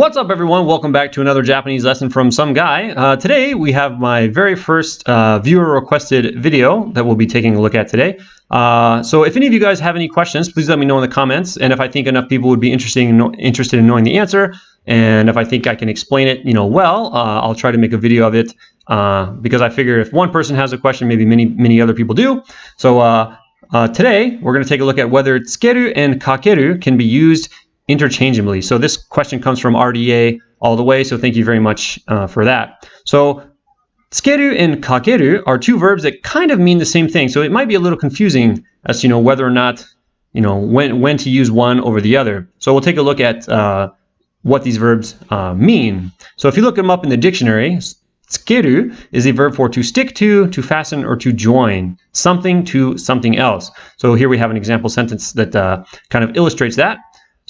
What's up, everyone? Welcome back to another Japanese lesson from some guy. Today we have my very first viewer-requested video that we'll be taking a look at today. So if any of you guys have any questions, please let me know in the comments. And if I think enough people would be interested in knowing the answer, and if I think I can explain it, well, I'll try to make a video of it because I figure if one person has a question, maybe many other people do. So today we're going to take a look at whether tsukeru and kakeru can be used interchangeably. So this question comes from RDA all the way, so thank you very much for that. So tsukeru and kakeru are two verbs that kind of mean the same thing, so it might be a little confusing as to whether or not when to use one over the other. So we'll take a look at what these verbs mean. So if you look them up in the dictionary, tsukeru is a verb for to stick to fasten, or to join something to something else. So here we have an example sentence that kind of illustrates that.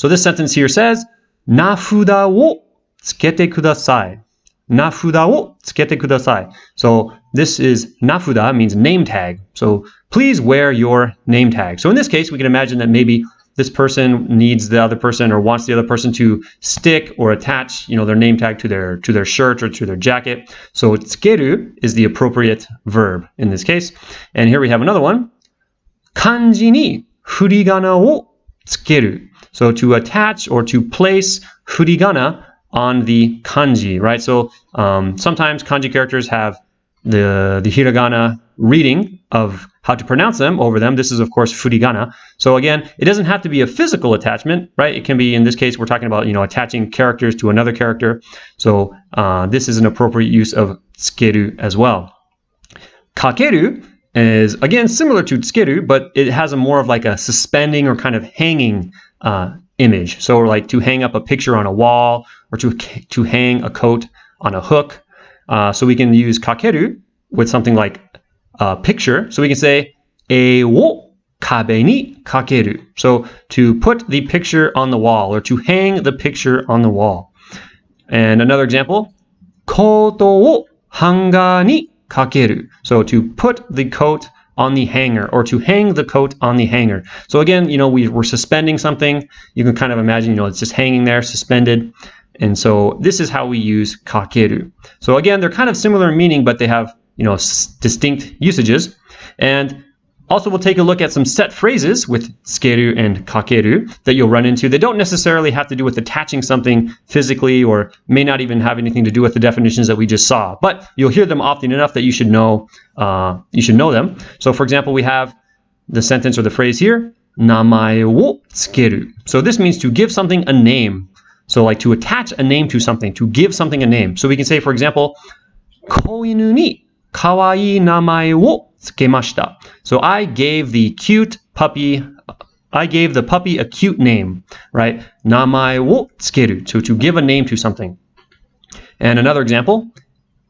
So this sentence here says, 名札を付けてください. 名札を付けてください. So this is 名札 means name tag. So please wear your name tag. So in this case, we can imagine that maybe this person needs the other person or wants the other person to stick or attach, their name tag to their shirt or to their jacket. So tsukeru is the appropriate verb in this case. And here we have another one. Kanji ni furiganaを付ける. So to attach or to place furigana on the kanji, right? So sometimes kanji characters have the hiragana reading of how to pronounce them over them. This is, of course, furigana. So again, it doesn't have to be a physical attachment, right? It can be, in this case, we're talking about, attaching characters to another character. So this is an appropriate use of tsukeru as well. Kakeru is, again, similar to tsukeru, but it has a more of like a suspending or kind of hanging image. So like to hang up a picture on a wall, or to hang a coat on a hook. So we can use kakeru with something like a picture. So we can sayえをかべにかける. So to put the picture on the wall, or to hang the picture on the wall. And another example, コートをハンガーにかける. So to put the coat on the hanger, or to hang the coat on the hanger. So again, we're suspending something. You can kind of imagine, it's just hanging there, suspended. And so this is how we use kakeru. So again, they're kind of similar in meaning, but they have, distinct usages. And also we'll take a look at some set phrases with tsukeru and kakeru that you'll run into. They don't necessarily have to do with attaching something physically, or may not even have anything to do with the definitions that we just saw. But you'll hear them often enough that you should know them. So for example, we have the sentence or the phrase here, 名前を付ける. So this means to give something a name. So like to attach a name to something, to give something a name. So we can say, for example, 子犬にかわいい名前を付けました. So I gave the puppy a cute name, right? 名前を付ける. So to give a name to something. And another example,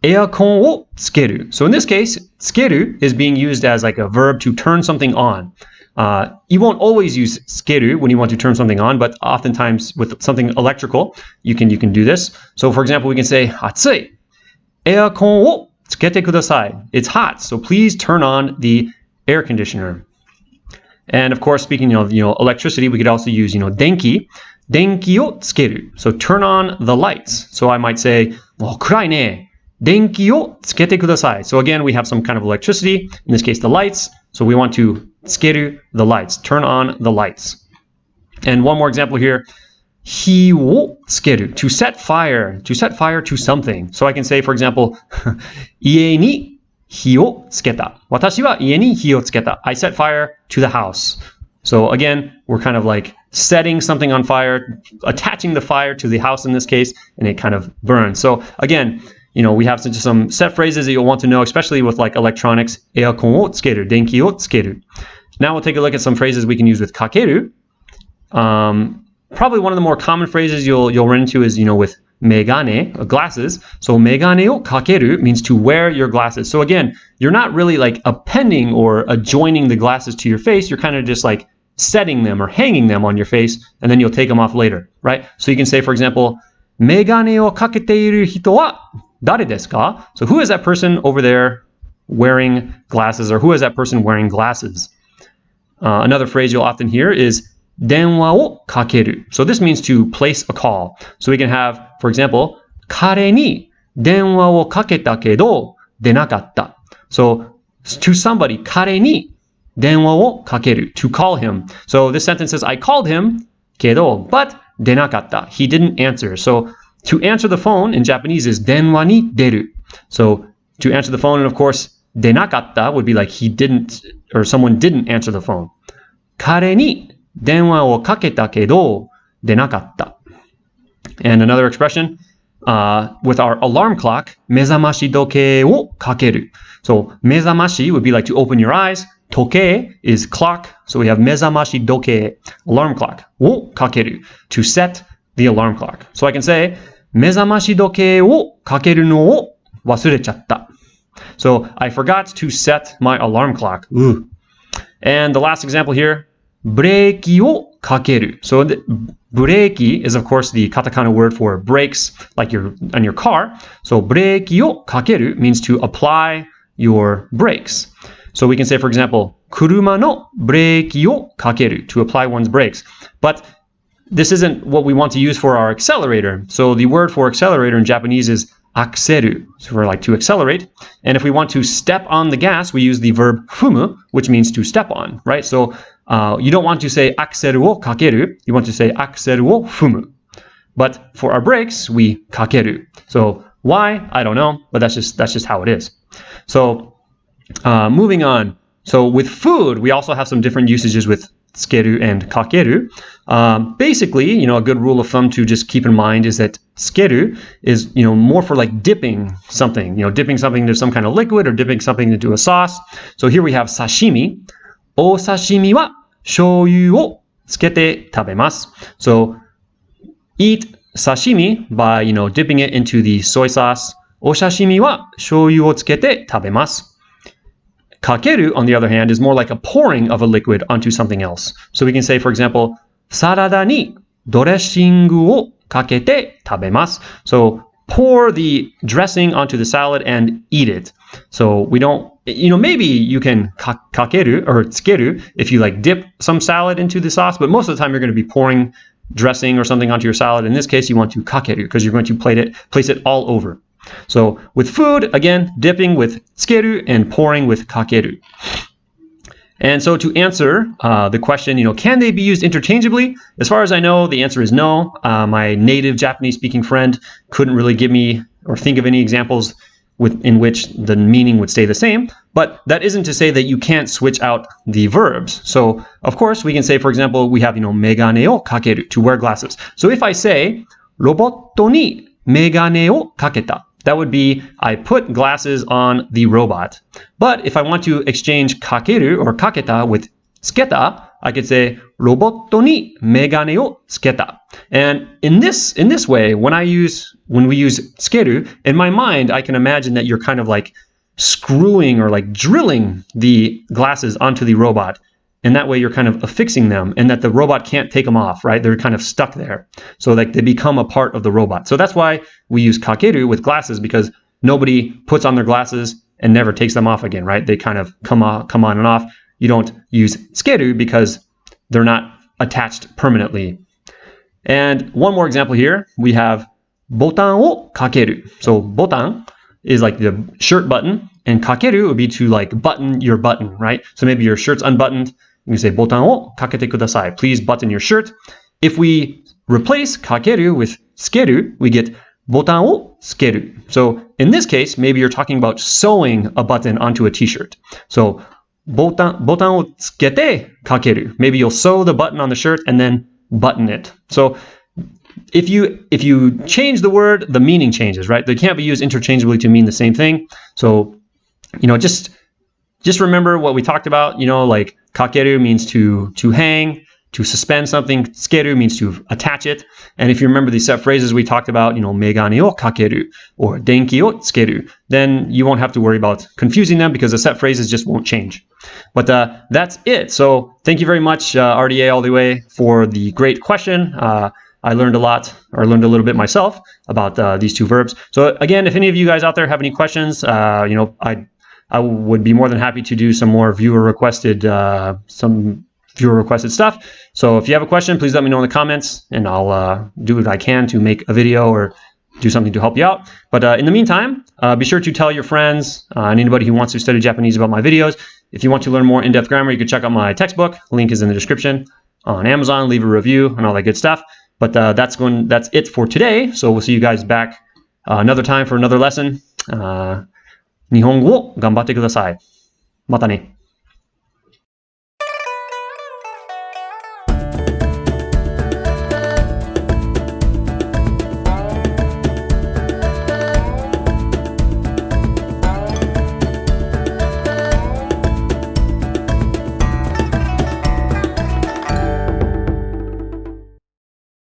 エアコンをつける. So in this case, つける is being used as like a verb to turn something on. You won't always use つける when you want to turn something on, but oftentimes with something electrical, you can do this. So for example, we can say 暑い. エアコンをつけてください. It's hot, so please turn on the air conditioner. And of course, speaking of electricity, we could also use 電気. 電気をつける. So turn on the lights. So I might say もう暗いね. 電気をつけてください. So again, we have some kind of electricity, in this case the lights. So we want to つける the lights, turn on the lights. And one more example here, 火をつける, to set fire to something. So I can say, for example, 家に火をつけた. 私は家に火をつけた. I set fire to the house. So again, we're kind of like setting something on fire, attaching the fire to the house in this case, and it kind of burns. So again, we have some set phrases that you'll want to know, especially with like electronics. エアコンをつける, 電気をつける. Now we'll take a look at some phrases we can use with kakeru. Probably one of the more common phrases you'll run into is, with メガネ, glasses. So メガネをかける means to wear your glasses. So again, you're not really like appending or adjoining the glasses to your face. You're kind of just like setting them or hanging them on your face, and then you'll take them off later, right? So you can say, for example, メガネをかけている人は誰ですか? So who is that person over there wearing glasses, or who is that person wearing glasses? Another phrase you'll often hear is 電話をかける. So this means to place a call. So we can have, for example, 彼に電話をかけたけど出なかった. So to somebody, 彼に電話をかける, to call him. So this sentence says, I called him, けど, but 出なかった. He didn't answer. So to answer the phone in Japanese is 電話に出る. So to answer the phone, and of course, 出なかった would be like he didn't, or someone didn't answer the phone. 彼に電話をかけたけど出なかった. And another expression, with our alarm clock, 目覚まし時計をかける. So 目覚まし would be like to open your eyes. 時計 is clock. So we have 目覚まし時計, alarm clock. をかける to set the alarm clock. So I can say 目覚まし時計をかけるのを忘れちゃった. So I forgot to set my alarm clock. Ooh. And the last example here, ブレーキをかける. So the ブレーキ is of course the katakana word for brakes, like on your car. So ブレーキをかける means to apply your brakes. So we can say, for example, 車のブレーキをかける to apply one's brakes. But this isn't what we want to use for our accelerator. So the word for accelerator in Japanese is アクセル, so for like to accelerate. And if we want to step on the gas, we use the verb 踏む, which means to step on, right? So you don't want to say アクセルをかける, you want to say アクセルを踏む. But for our brakes, we かける. So why? I don't know, but that's just how it is. So moving on. So with food, we also have some different usages with つける and かける. Basically, a good rule of thumb to just keep in mind is that つける is, more for like dipping something, dipping something into some kind of liquid or dipping something into a sauce. So here we have 刺身. お刺身は醤油をつけて食べます. So eat sashimi by, dipping it into the soy sauce. お刺身は醤油をつけて食べます. Kakeru, on the other hand, is more like a pouring of a liquid onto something else. So we can say, for example, サラダにドレッシングをかけて食べます. So pour the dressing onto the salad and eat it. So we don't, maybe you can kakeru or tsukeru if you like dip some salad into the sauce, but most of the time you're going to be pouring dressing or something onto your salad. In this case, you want to kakeru because you're going to place it all over. So with food, again, dipping with tsukeru and pouring with kakeru. And so to answer the question, can they be used interchangeably? As far as I know, the answer is no. My native Japanese-speaking friend couldn't really give me or think of any examples in which the meaning would stay the same. But that isn't to say that you can't switch out the verbs. So, of course, we can say, for example, we have, megane o kakeru, to wear glasses. So if I say, ロボットにメガネをかけた. That would be, I put glasses on the robot. But if I want to exchange kakeru or kaketa with tsuketa, I could say, ロボットにメガネをつけた. And in this way, when we use tsukeru, in my mind, I can imagine that you're kind of like screwing or like drilling the glasses onto the robot. And that way you're kind of affixing them and that the robot can't take them off, right? They're kind of stuck there. So like they become a part of the robot. So that's why we use kakeru with glasses, because nobody puts on their glasses and never takes them off again, right? They kind of come on and off. You don't use tsukeru because they're not attached permanently. And one more example here, we have ボタンをかける. So ボタン is like the shirt button, and kakeru would be to like button your button, right? So maybe your shirt's unbuttoned. You say ボタンをかけてください. Please button your shirt. If we replace kakeru with tsukeru, we get ボタンをつける. So in this case, maybe you're talking about sewing a button onto a t-shirt. So ボタンをつけてかける. Maybe you'll sew the button on the shirt and then button it. So if you change the word, the meaning changes, right? They can't be used interchangeably to mean the same thing. So, just remember what we talked about, like kakeru means to hang, to suspend something. Tsukeru means to attach it. And if you remember the set phrases we talked about, megane o kakeru or denki o tsukeru, then you won't have to worry about confusing them because the set phrases just won't change. But that's it. So thank you very much, RDA all the way, for the great question. I learned a lot, or learned a little bit myself about these two verbs. So again, if any of you guys out there have any questions, I would be more than happy to do some more viewer requested some viewer requested stuff. So if you have a question, please let me know in the comments, and I'll do what I can to make a video or do something to help you out. But in the meantime, be sure to tell your friends and anybody who wants to study Japanese about my videos. If you want to learn more in-depth grammar, you can check out my textbook. Link is in the description on Amazon. Leave a review and all that good stuff. But that's it for today. So we'll see you guys back another time for another lesson. 日本語を頑張ってください。またね。